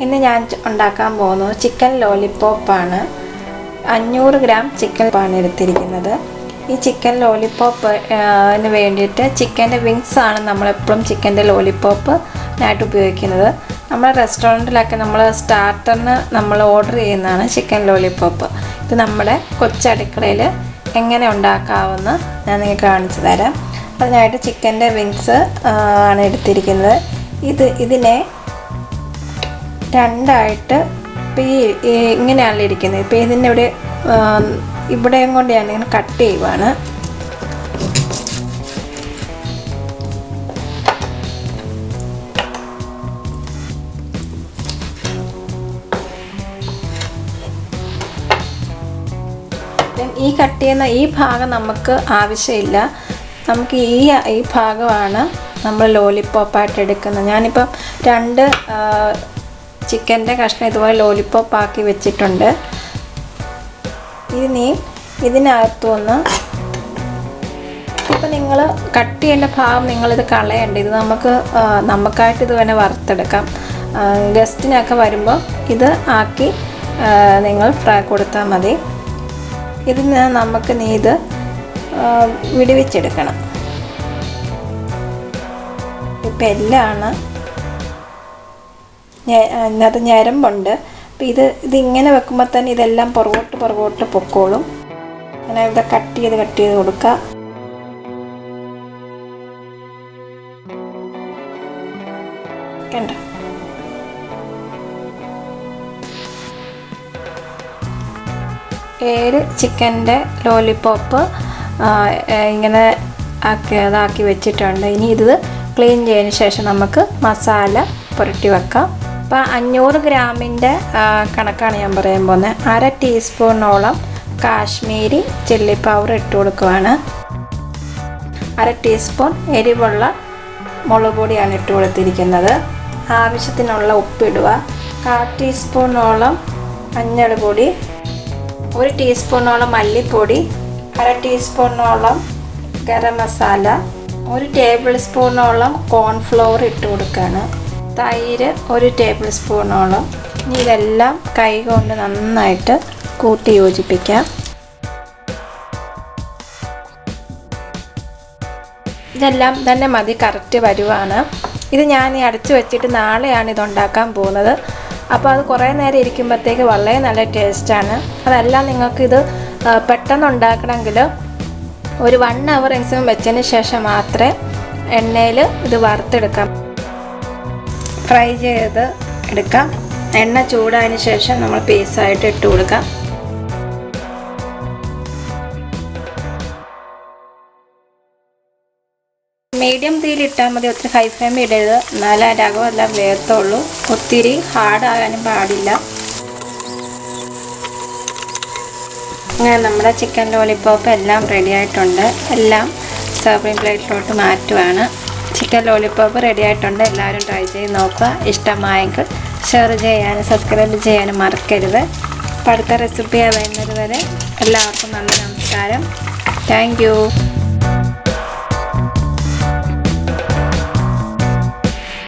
ഇന്ന് ഞാൻ ഉണ്ടാക്കാൻ പോകുന്നത് ചിക്കൻ ലോലിപോപ്പാണ്. 500 ഗ്രാം ചിക്കൻ ആണ് എടുത്തിരിക്കുന്നത്. ഈ ചിക്കൻ ലോലിപോപ്പിന് വേണ്ടിയിട്ട് ചിക്കൻ്റെ വിങ്സ് ആണ് നമ്മളെപ്പോഴും ചിക്കൻ്റെ ലോലിപോപ്പിനായിട്ട് ഉപയോഗിക്കുന്നത്. നമ്മുടെ റെസ്റ്റോറൻറ്റിലൊക്കെ നമ്മൾ സ്റ്റാർട്ടറിന് നമ്മൾ ഓർഡർ ചെയ്യുന്നതാണ് ചിക്കൻ ലോലിപോപ്പ്. ഇത് നമ്മുടെ കൊച്ചടുക്കളയിൽ എങ്ങനെ ഉണ്ടാക്കാമെന്ന് ഞാൻ നിങ്ങൾക്ക് കാണിച്ചു തരാം. അതിനായിട്ട് ചിക്കൻ്റെ വിങ്സ് ആണ് എടുത്തിരിക്കുന്നത്. ഇതിനെ രണ്ടായിട്ട് ഇപ്പോൾ ഇങ്ങനെയാണല്ലോ ഇരിക്കുന്നത്. ഇപ്പോൾ ഇതിൻ്റെ ഇവിടെയും കൊണ്ട് ഞാനിങ്ങനെ കട്ട് ചെയ്യുവാണ്. ഈ കട്ട് ചെയ്യുന്ന ഈ ഭാഗം നമുക്ക് ആവശ്യമില്ല. നമുക്ക് ഈ ഭാഗമാണ് നമ്മൾ ലോലിപോപ്പായിട്ട് എടുക്കുന്നത്. ഞാനിപ്പം 2 ചിക്കൻ്റെ കഷ്ണം ഇതുപോലെ ലോലിപോപ്പാക്കി വെച്ചിട്ടുണ്ട്. ഇതിനകത്തുനിന്ന് ഇപ്പം നിങ്ങൾ കട്ട് ചെയ്യേണ്ട ഭാഗം നിങ്ങളിത് കളയണ്ട. ഇത് നമുക്കായിട്ട് ഇത് വേണേൽ വറുത്തെടുക്കാം. ഗസ്റ്റിനൊക്കെ വരുമ്പോൾ ഇത് ആക്കി നിങ്ങൾ ഫ്രൈ കൊടുത്താൽ മതി. ഇതിന് നമുക്ക് ഇത് വിടുവിച്ചെടുക്കണം. ഇപ്പം എല്ലാം ഇതിനകത്ത് ഞരമ്പുണ്ട്. അപ്പം ഇതിങ്ങനെ വെക്കുമ്പോൾ തന്നെ ഇതെല്ലാം പുറകോട്ട് പൊക്കോളും. അങ്ങനെ ഇവിടെ കട്ട് ചെയ്ത് കൊടുക്കുക. കണ്ടോ? ചിക്കൻ്റെ ലോലിപോപ്പ് ഇങ്ങനെ അതാക്കി വെച്ചിട്ടുണ്ട്. ഇനി ഇത് ക്ലീൻ ചെയ്തതിന് ശേഷം നമുക്ക് മസാല പുരട്ടി വെക്കാം. അപ്പോൾ 500 ഗ്രാമിൻ്റെ കണക്കാണ് ഞാൻ പറയാൻ പോകുന്നത്. 1/2 ടീസ്പൂണോളം കാശ്മീരി ചില്ലി പൗഡർ ഇട്ട് കൊടുക്കുവാണ്. 1/2 ടീസ്പൂൺ എരിവുള്ള മുളക് പൊടിയാണ് ഇട്ട് കൊടുത്തിരിക്കുന്നത്. ആവശ്യത്തിനുള്ള ഉപ്പിടുക. 1/4 ടീസ്പൂണോളം മഞ്ഞൾ പൊടി, 1 ടീസ്പൂണോളം മല്ലിപ്പൊടി, 1/2 ടീസ്പൂണോളം ഗരം മസാല, 1 ടേബിൾ സ്പൂണോളം കോൺഫ്ലവർ ഇട്ട് കൊടുക്കുകയാണ്. തൈര് 1 ടേബിൾ സ്പൂണോളം. ഇനി ഇതെല്ലാം കൈ കൊണ്ട് നന്നായിട്ട് കൂട്ടി യോജിപ്പിക്കാം. ഇതെല്ലാം തന്നെ മതി, കറക്റ്റ് വരുവാണ്. ഇത് ഞാൻ അടച്ചു വെച്ചിട്ട് നാളെയാണ് ഇതുണ്ടാക്കാൻ പോകുന്നത്. അപ്പോൾ അത് കുറേ നേരം ഇരിക്കുമ്പോഴത്തേക്ക് വളരെ നല്ല ടേസ്റ്റാണ്. അതെല്ലാം നിങ്ങൾക്കിത് പെട്ടെന്ന് ഉണ്ടാക്കണമെങ്കിൽ ഒരു 1 അവർ എങ്കിലും വെച്ചതിന് ശേഷം മാത്രമേ എണ്ണയിൽ ഇത് വറുത്തെടുക്കാം, ഫ്രൈ ചെയ്ത് എടുക്കാം. എണ്ണ ചൂടായതിന് ശേഷം നമ്മൾ പീസായിട്ട് ഇട്ട് കൊടുക്കാം. മീഡിയം തീയിലിട്ടാൽ മതി, ഒത്തിരി ഹൈ ഫ്ലെയിമിൽ ഇടരുത്. എന്നാലേ രകമെല്ലാം വേഗത്തുള്ളൂ. ഒത്തിരി ഹാർഡാകാനും പാടില്ല. അങ്ങനെ നമ്മുടെ ചിക്കൻ ലോലിപോപ്പ് എല്ലാം റെഡി ആയിട്ടുണ്ട്. എല്ലാം സർവിങ് പ്ലേറ്റിലോട്ട് മാറ്റുവാണ്. ചിക്കൻ ലോലിപോപ്പ് റെഡി ആയിട്ടുണ്ട്. എല്ലാവരും ട്രൈ ചെയ്ത് നോക്കുക. ഇഷ്ടമായെങ്കിൽ ഷെയർ ചെയ്യാനും സബ്സ്ക്രൈബ് ചെയ്യാനും മറക്കരുത്. അപ്പോൾ അടുത്ത റെസിപ്പി വരുന്നത് വരെ എല്ലാവർക്കും നന്ദി, നമസ്കാരം. Thank you.